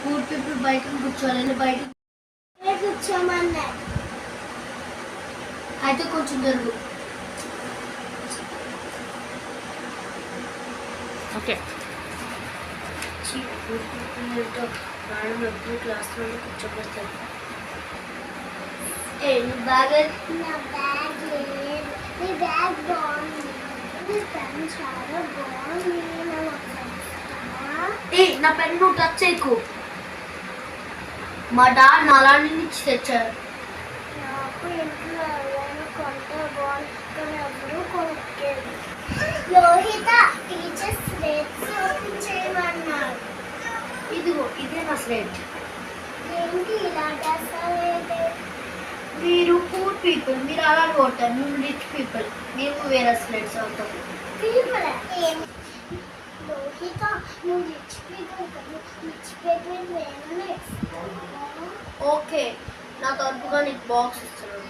Poor people బయట కూర్చోవాలని బయట కూర్చోమన్నా. అయితే కొంచెం జరుగు. ఓకే. పూర్ పీపుల్ మేడం ఎప్పుడు క్లాస్లో కూర్చోబెడతారు. బాగా నా బ్యాగ్ లేదు. నీ బ్యాగ్ బాగుంది. పెన్ చాలా బాగుంది. నా పెన్ నువ్వు టచ్ చేయకు. మా డాడ్ నాలాంటి నుంచి తెచ్చారు. నాకు ఇంట్లో ఎవరైనా కొంటే బాగుంటుంది. ఎప్పుడు కొనుక్కేది. లోహిత టీచర్ స్లేట్స్ ఓపెన్ చేయమన్నారు. ఇదిగో ఇదే నా స్లేట్. ఏంటి ఇలా చేస్తావేంటి? మీరు పూర్ పీపుల్, మీరు అలా కొడతారు. మేము రిచ్ పీపుల్, మేము వేరే స్లేట్స్ అవుతాం. పీపుల్ లోహిత నువ్వు రిచ్ పీపుల్ కదా, రిచ్ పీపుల్ వేరే. ఓకే, నా తరపుగా నీకు బాక్స్ ఇస్తున్నాను.